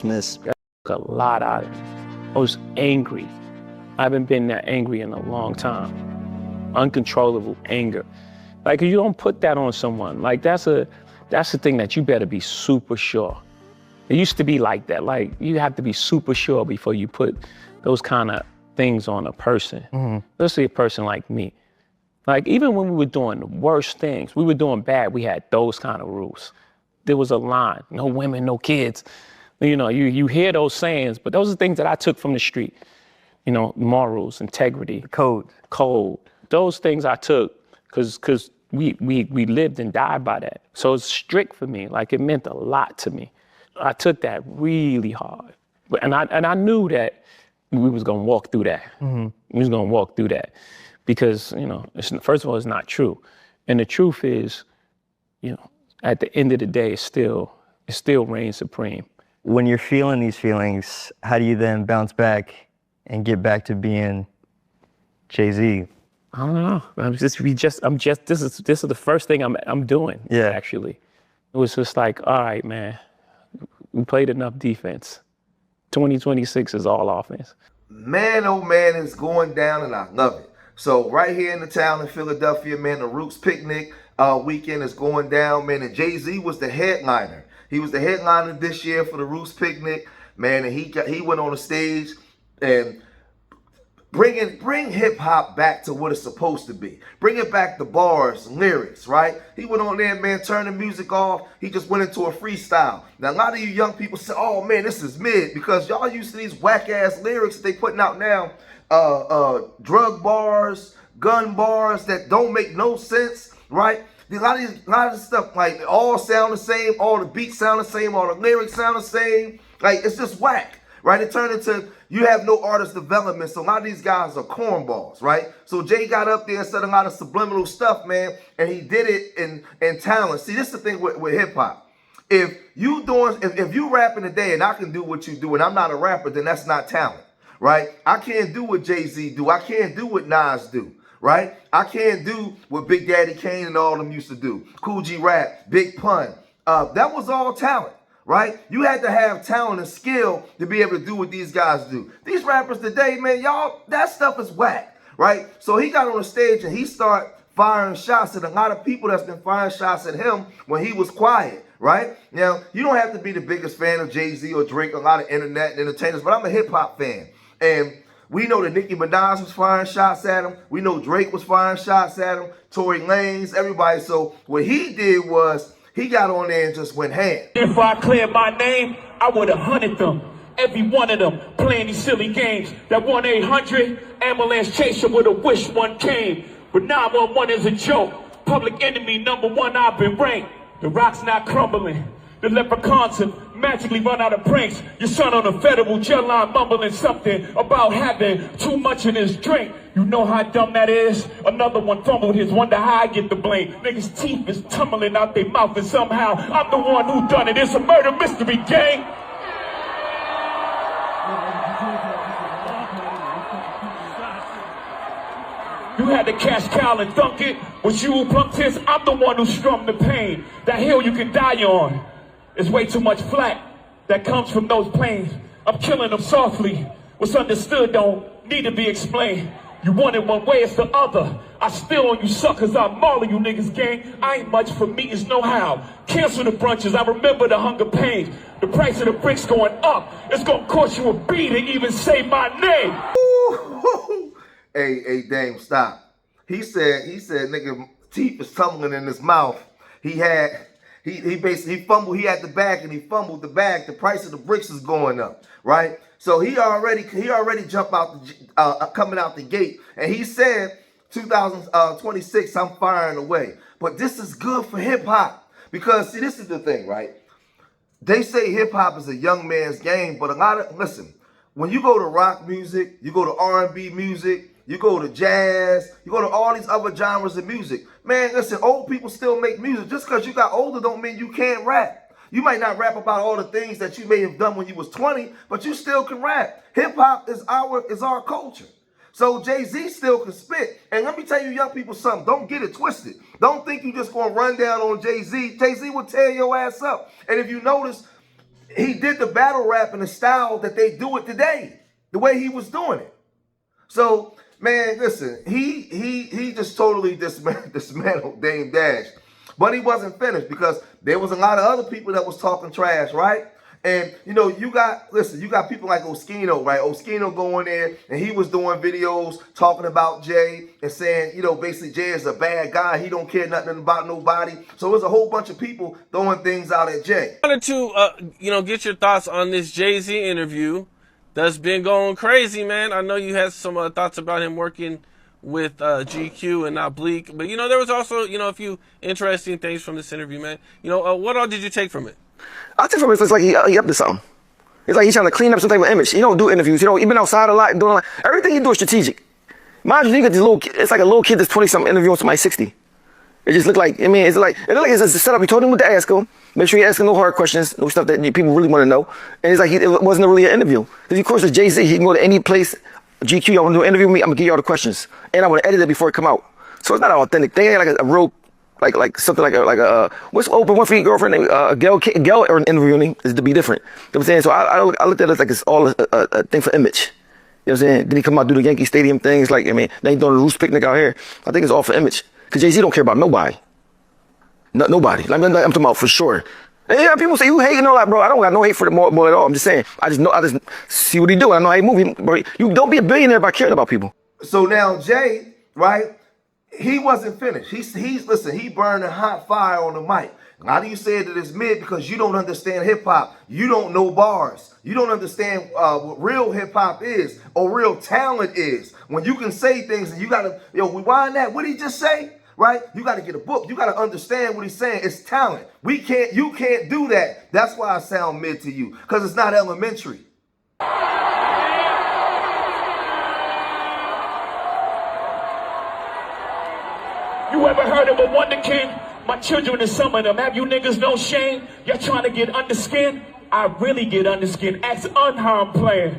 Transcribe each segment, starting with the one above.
That took a lot out of me. I was angry. I haven't been that angry in a long time. Uncontrollable anger. Like, you don't put that on someone. Like, that's the thing that you better be super sure. It used to be like that. Like, you have to be super sure before you put those kind of things on a person, especially a person like me. Like, even when we were doing the worst things, we were doing bad, we had those kind of rules. There was a line, no women, no kids. You know, you hear those sayings, but those are things that I took from the street. You know, morals, integrity. code. Those things I took because we lived and died by that. So it's strict for me, like it meant a lot to me. I took that really hard. And I knew that we was gonna walk through that. We was gonna walk through that. Because, you know, first of all, it's not true. And the truth is, you know, at the end of the day, it still reigns supreme. When you're feeling these feelings, how do you then bounce back and get back to being Jay-Z? I don't know. This is the first thing I'm doing. Yeah. Actually, it was just like, all right, man, we played enough defense. 2026 is all offense. Man, oh man, it's going down and I love it. So right here in the town in Philadelphia, man, the Roots Picnic weekend is going down, man. And Jay-Z was the headliner. He was the headliner this year for the Roots Picnic, man. And he went on the stage and bring hip hop back to what it's supposed to be. Bring it back to bars and lyrics, right? He went on there, man, turned the music off. He just went into a freestyle. Now, a lot of you young people say, oh man, this is mid, because y'all used to these whack ass lyrics that they putting out now. Drug bars, gun bars that don't make no sense, right? A lot of this stuff, like, they all sound the same, all the beats sound the same, all the lyrics sound the same. Like, it's just whack, right? It turned into, you have no artist development, so a lot of these guys are cornballs, right? So Jay got up there and said a lot of subliminal stuff, man, and he did it in talent. See, this is the thing with hip-hop. If you rapping today and I can do what you do and I'm not a rapper, then that's not talent, right? I can't do what Jay-Z do. I can't do what Nas do, right? I can't do what Big Daddy Kane and all them used to do. Cool G Rap, Big Pun. That was all talent, right? You had to have talent and skill to be able to do what these guys do. These rappers today, man, y'all, that stuff is whack, right? So he got on the stage and he started firing shots at a lot of people that's been firing shots at him when he was quiet, right? Now, you don't have to be the biggest fan of Jay-Z or Drake, a lot of internet entertainers, but I'm a hip-hop fan. And we know that Nicki Minaj was firing shots at him. We know Drake was firing shots at him. Tory Lanez, everybody. So what he did was he got on there and just went ham. If I cleared my name, I would have hunted them. Every one of them playing these silly games. That 1-800 ambulance chaser would have wished one came. But 911 is a joke. Public enemy #1, I've been ranked. The rock's not crumbling. The leprechauns have magically run out of pranks. Your son on a federal jail line mumbling something about having too much in his drink. You know how dumb that is? Another one fumbled his, wonder how I get the blame. Niggas' teeth is tumbling out their mouth and somehow I'm the one who done it. It's a murder mystery, gang. You had to cash cow and thunk it. Was you who plucked his? I'm the one who strummed the pain. That hill you can die on. It's way too much flack that comes from those planes. I'm killing them softly. What's understood don't need to be explained. You want it one way, it's the other. I still on you suckers, I maul you niggas, gang. I ain't much for me, it's no how. Cancel the brunches, I remember the hunger pains. The price of the bricks going up. It's gonna cost you a beat to even say my name. Ooh. Hey, Dame, stop. He said, nigga, teeth is tumbling in his mouth. He basically fumbled. He had the bag and he fumbled the bag. The price of the bricks is going up, right? So he already jumped out coming out the gate, and he said 2026 I'm firing away. But this is good for hip hop because see, this is the thing, right? They say hip hop is a young man's game, but listen, when you go to rock music, you go to R&B music, you go to jazz, you go to all these other genres of music. Man, listen, old people still make music. Just because you got older don't mean you can't rap. You might not rap about all the things that you may have done when you was 20, but you still can rap. Hip hop is our culture. So Jay-Z still can spit. And let me tell you young people something. Don't get it twisted. Don't think you just going to run down on Jay-Z. Jay-Z will tear your ass up. And if you notice, he did the battle rap in the style that they do it today, the way he was doing it. So, man, listen, he just totally dismantled Dame Dash. But he wasn't finished because there was a lot of other people that was talking trash, right? And, you know, you got people like Oskino, right? Oskino going in and he was doing videos talking about Jay and saying, you know, basically Jay is a bad guy. He don't care nothing about nobody. So there's a whole bunch of people throwing things out at Jay. I wanted to, you know, get your thoughts on this Jay-Z interview that's been going crazy, man. I know you had some thoughts about him working with GQ and not Bleak. But, you know, there was also, you know, a few interesting things from this interview, man. You know, what all did you take from it? I take from it, it's like he up to something. It's like he's trying to clean up some type of image. He don't do interviews. You know, he been outside a lot, doing a lot. Everything he do is strategic. Mind you, you get this little kid, it's like a little kid that's 20-something interviewing somebody 60. It just look like, I mean, it look like it's a setup. He told him what to ask him. Make sure you ask him no hard questions, no stuff that people really want to know. And it's like, it wasn't really an interview. Because of course, with Jay-Z, he can go to any place. GQ, y'all want to do an interview with me? I'm going to give you all the questions. And I want to edit it before it come out. So it's not an authentic thing. It ain't like a real, like something like a what's Oprah Winfrey's girlfriend name? Gail or an interviewing is to be different. You know what I'm saying? So I looked at it like it's all a thing for image. You know what I'm saying? Then he come out do the Yankee Stadium things. Like, I mean, then he doing the Roost picnic out here. I think it's all for image. Because Jay-Z don't care about nobody. Nobody. Like, I'm talking about for sure. And yeah, people say you hating all that, bro. I don't got no hate for the boy at all. I'm just saying. I just see what he do. I know how he move. Bro, you don't be a billionaire by caring about people. So now Jay, right? He wasn't finished. Listen, he burned a hot fire on the mic. How do you say that it's mid? Because you don't understand hip hop. You don't know bars. You don't understand what real hip hop is or real talent is. When you can say things and you gotta, rewind that. What did he just say? Right? You got to get a book. You got to understand what he's saying. It's talent. You can't do that. That's why I sound mid to you, because it's not elementary. You ever heard of a Wonder King? My children is some of them. Have you niggas no shame? Y'all trying to get under skin? I really get under skin. Ask unharmed player.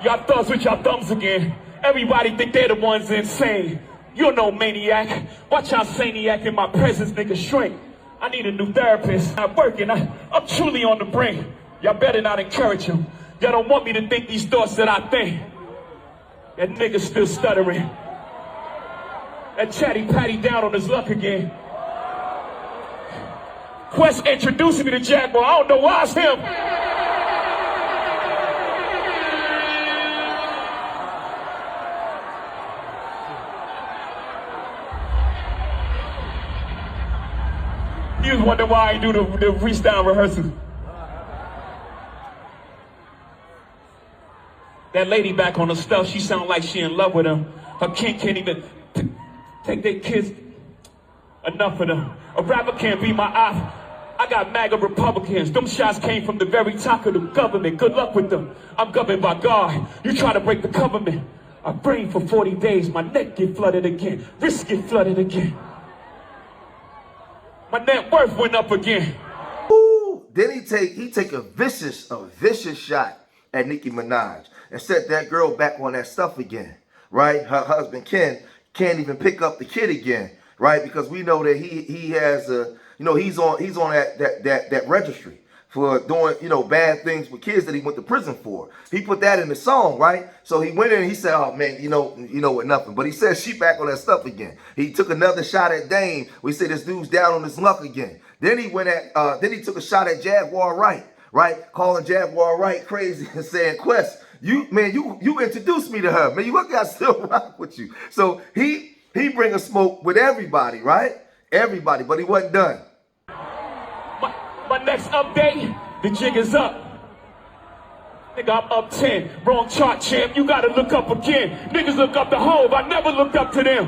Y'all thugs with y'all thumbs again. Everybody think they're the ones insane. You're no maniac. Watch how saniac in my presence, nigga, shrink. I need a new therapist. I'm working. I'm truly on the brink. Y'all better not encourage him. Y'all don't want me to think these thoughts that I think. That nigga still stuttering. That chatty patty down on his luck again. Quest introduced me to Jaguar. I don't know why it's him. You was wondering why I do the freestyle rehearsal. That lady back on the stuff, she sound like she in love with him. Her kid can't even take their kids. Enough of them. A rapper can't be my eye. I got MAGA Republicans. Them shots came from the very top of the government. Good luck with them. I'm governed by God. You try to break the government. I brain for 40 days. My neck get flooded again. Wrist get flooded again. My net worth went up again. Ooh, then he take a vicious shot at Nicki Minaj and set that girl back on that stuff again, right? Her husband Ken can't even pick up the kid again, right? Because we know that he has he's on that registry for doing bad things with kids that he went to prison for. He put that in the song, right? So he went in and he said, "Oh man, you know what, nothing." But he said she back on that stuff again. He took another shot at Dame. We said this dude's down on his luck again. Then he then he took a shot at Jaguar Wright, right? Calling Jaguar Wright crazy and saying, "Quest, you introduced me to her, man. You got still rock with you." So he bring a smoke with everybody, right? Everybody, but he wasn't done. My next update, the jig is up. Nigga, I'm up 10. Wrong chart, champ. You gotta look up again. Niggas look up to Hove. I never looked up to them.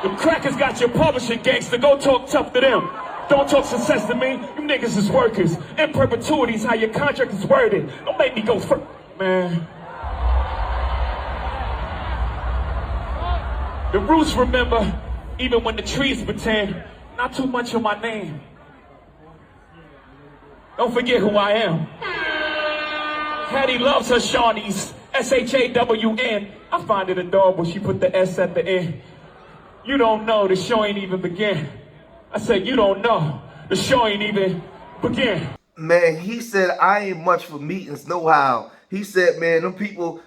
The crackers got your publishing gangster. Go talk tough to them. Don't talk success to me. You niggas is workers. In perpetuity is how your contract is worded. Don't make me go first, man. The roots remember. Even when the trees pretend, not too much of my name. Don't forget who I am. Hattie loves her Shawnees, S-H-A-W-N. I find it adorable she put the S at the end. You don't know, the show ain't even begin. I said, you don't know, the show ain't even begin. Man, he said, I ain't much for meetings, no how. He said, man, them people,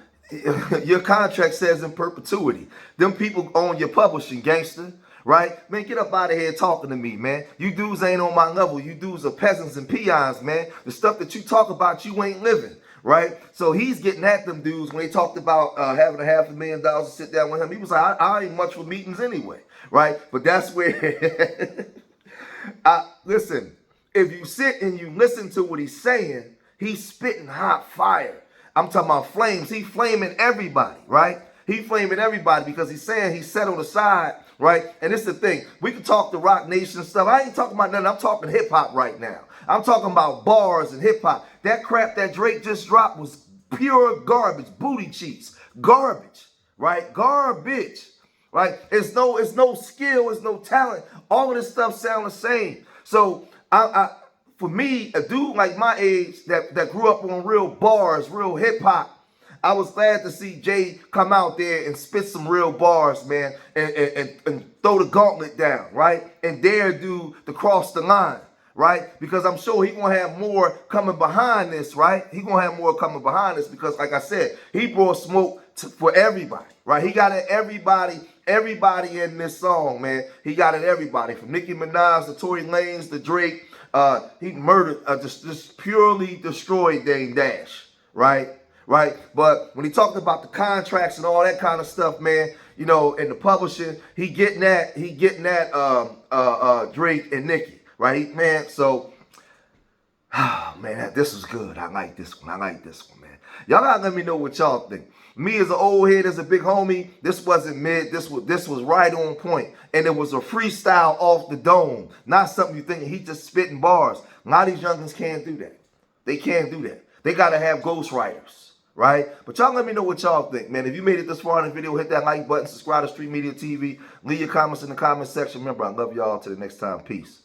your contract says in perpetuity. Them people own your publishing, gangster. Right? Man, get up out of here talking to me, man. You dudes ain't on my level. You dudes are peasants and peons, man. The stuff that you talk about, you ain't living. Right? So he's getting at them dudes when they talked about having $500,000 to sit down with him. He was like, I ain't much for meetings anyway. Right? But that's where, listen, if you sit and you listen to what he's saying, he's spitting hot fire. I'm talking about flames. He's flaming everybody, right? He flaming everybody because he's saying he's set on the side, right? And it's the thing. We can talk the Rock Nation stuff. I ain't talking about nothing. I'm talking hip hop right now. I'm talking about bars and hip hop. That crap that Drake just dropped was pure garbage, booty cheeks, garbage, right? Garbage, right? It's no skill, it's no talent. All of this stuff sound the same. So for me, a dude like my age that grew up on real bars, real hip hop, I was glad to see Jay come out there and spit some real bars, man, and throw the gauntlet down, right? And dare do the cross the line, right? Because I'm sure he gonna have more coming behind this, right? He gonna have more coming behind this because, like I said, he brought smoke for everybody, right? He got it everybody in this song, man. He got it everybody from Nicki Minaj to Tory Lanez to Drake. He murdered, just purely destroyed Dame Dash, right? Right, but when he talked about the contracts and all that kind of stuff, man, you know, and the publishing, he getting that Drake and Nicki, right, man. So, man, this was good. I like this one. Man. Y'all gotta let me know what y'all think. Me as an old head, as a big homie, this wasn't mid. This was right on point, and it was a freestyle off the dome, not something you thinking he just spitting bars. A lot of these youngins can't do that. They can't do that. They gotta have ghostwriters. Right? But y'all let me know what y'all think, man. If you made it this far in the video, hit that like button, subscribe to Street Media TV, leave your comments in the comment section. Remember, I love y'all. Till the next time. Peace.